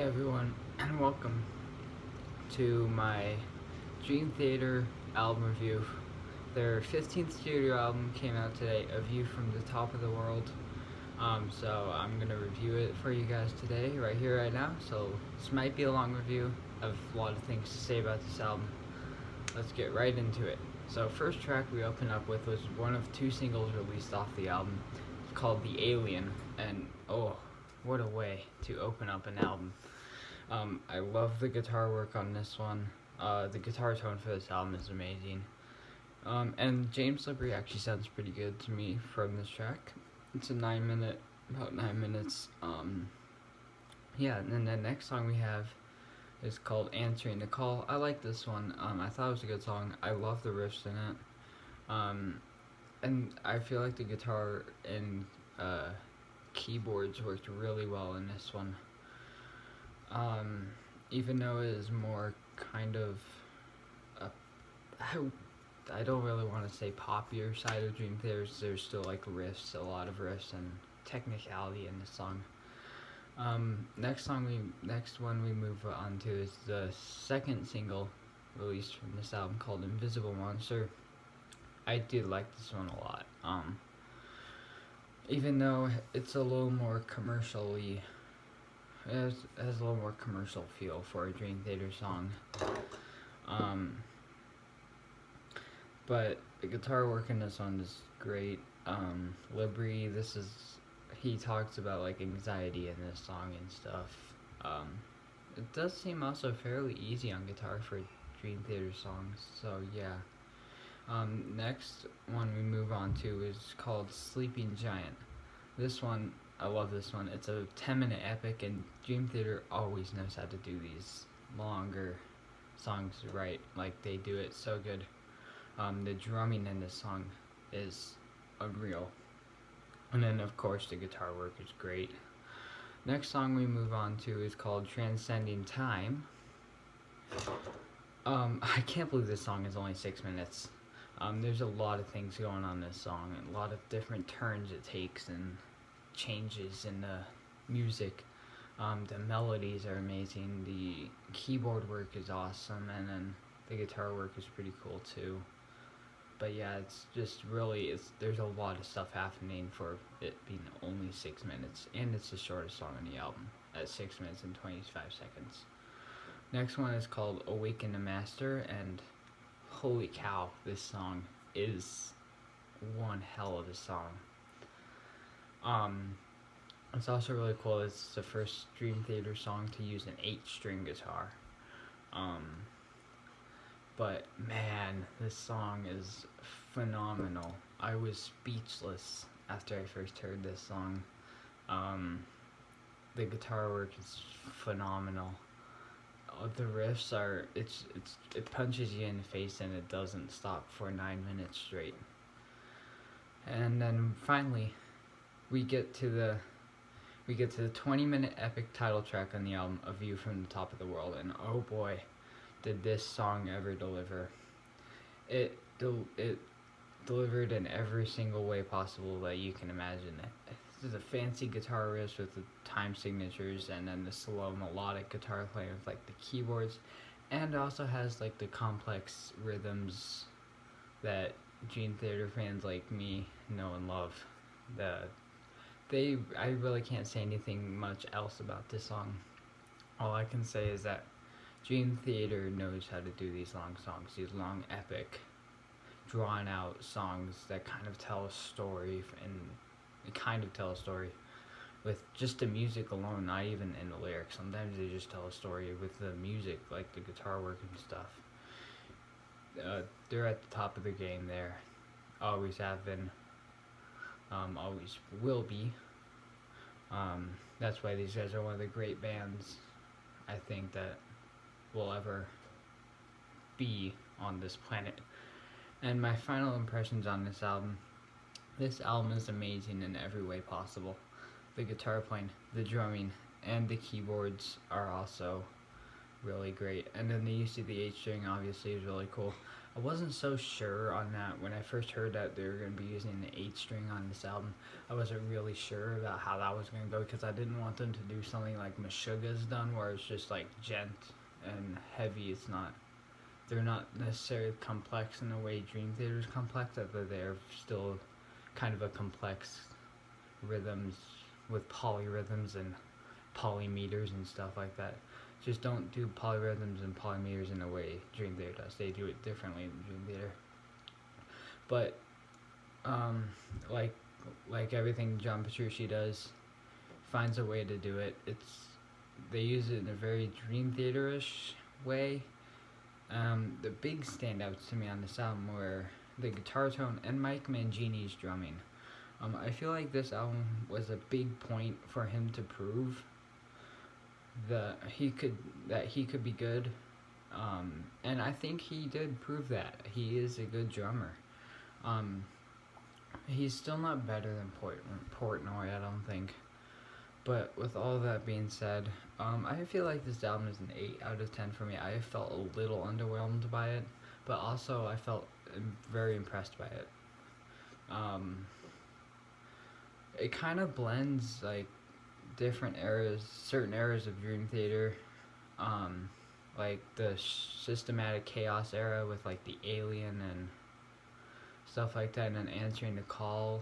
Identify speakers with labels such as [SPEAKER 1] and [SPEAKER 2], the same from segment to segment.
[SPEAKER 1] everyone, and welcome to my Dream Theater album review. Their 15th studio album came out today, A View from the Top of the World. So I'm gonna review it for you guys today, right here, right now. So this might be a long review. I have a lot of things to say about this album. Let's get right into it. So first track we opened up with was one of two singles released off the album. It's called The Alien, and oh, what a way to open up an album. I love the guitar work on this one. The guitar tone for this album is amazing. And James Slippery actually sounds pretty good to me from this track. It's a about 9 minutes. Yeah, and then the next song we have is called Answering the Call. I like this one. I thought it was a good song. I love the riffs in it. And I feel like the guitar and keyboards worked really well in this one. Even though it is more kind of, I don't really want to say poppier side of Dream Theater. There's still like riffs, a lot of riffs and technicality in this song. Next one we move on to is the second single released from this album called Invisible Monster. I did like this one a lot. Even though it's a little more commercially, it has a little more commercial feel for a Dream Theater song. But the guitar work in this one is great. Libri, he talks about like anxiety in this song and stuff. It does seem also fairly easy on guitar for Dream Theater songs, so yeah. Next one we move on to is called Sleeping Giant. This one, I love this one. It's a 10-minute epic, and Dream Theater always knows how to do these longer songs right. Like, they do it so good. The drumming in this song is unreal. And then, of course, the guitar work is great. Next song we move on to is called Transcending Time. I can't believe this song is only 6 minutes. There's a lot of things going on in this song, and a lot of different turns it takes and changes in the music. The melodies are amazing, the keyboard work is awesome, and then the guitar work is pretty cool too. But yeah, it's just really, there's a lot of stuff happening for it being only 6 minutes, and it's the shortest song on the album at 6 minutes and 25 seconds. Next one is called Awaken the Master, and holy cow, this song is one hell of a song. It's also really cool. It's the first Dream Theater song to use an 8-string guitar. But man, this song is phenomenal. I was speechless after I first heard this song. The guitar work is phenomenal. The riffs are, it punches you in the face, and it doesn't stop for 9 minutes straight. And then finally, we get to the 20-minute epic title track on the album, A View from the Top of the World, and oh boy, did this song ever deliver. It delivered in every single way possible that you can imagine. This is a fancy guitar riff with the time signatures, and then the slow melodic guitar playing with like the keyboards, and also has like the complex rhythms that Dream Theater fans like me know and love. I really can't say anything much else about this song. All I can say is that Dream Theater knows how to do these long songs, these long, epic, drawn out songs that kind of tell a story, and they kind of tell a story with just the music alone, not even in the lyrics. Sometimes they just tell a story with the music, like the guitar work and stuff. They're at the top of the game there. Always have been. Always will be. That's why these guys are one of the great bands, I think, that will ever be on this planet. And my final impressions on this album is amazing in every way possible. The guitar playing, the drumming, and the keyboards are also really great. And then the use of the 8-string obviously is really cool. I wasn't so sure on that when I first heard that they were going to be using the 8 string on this album. I wasn't really sure about how that was going to go because I didn't want them to do something like Meshuggah's done, where it's just like gent and heavy. They're not necessarily complex in the way Dream Theater is complex, but they're still kind of a complex rhythms with polyrhythms and polymeters and stuff like that. Just don't do polyrhythms and polymeters in the way Dream Theater does. They do it differently in Dream Theater. But like everything John Petrucci does, finds a way to do it. They use it in a very Dream Theater-ish way. The big standouts to me on this album were the guitar tone and Mike Mangini's drumming. I feel like this album was a big point for him to prove that he could be good, and I think he did prove that. He is a good drummer. He's still not better than Portnoy, I don't think. But with all that being said, I feel like this album is an 8 out of 10 for me. I felt a little underwhelmed by it, but also I felt very impressed by it. It kind of blends like different eras, certain eras of Dream Theater, like the systematic chaos era with like the alien and stuff like that, and then answering the call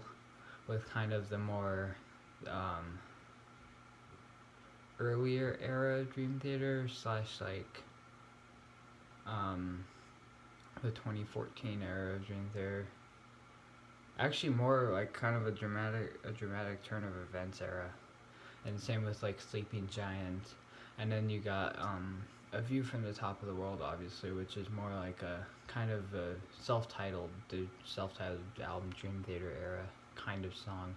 [SPEAKER 1] with kind of the more earlier era of Dream Theater / like the 2014 era of Dream Theater. Actually, more like kind of a dramatic turn of events era, and same with like Sleeping Giant, and then you got A View from the Top of the World, obviously, which is more like a kind of a self-titled album, Dream Theater era kind of song.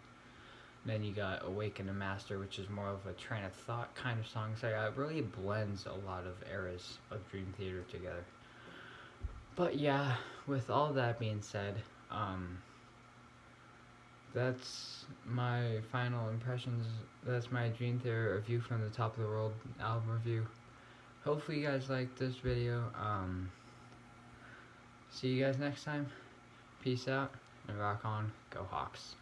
[SPEAKER 1] Then you got Awaken the Master, which is more of a train of thought kind of song. So yeah, it really blends a lot of eras of Dream Theater together. But yeah, with all that being said, that's my final impressions. That's my Dream Theater A View from the Top of the World album review. Hopefully you guys liked this video. See you guys next time. Peace out and rock on. Go Hawks.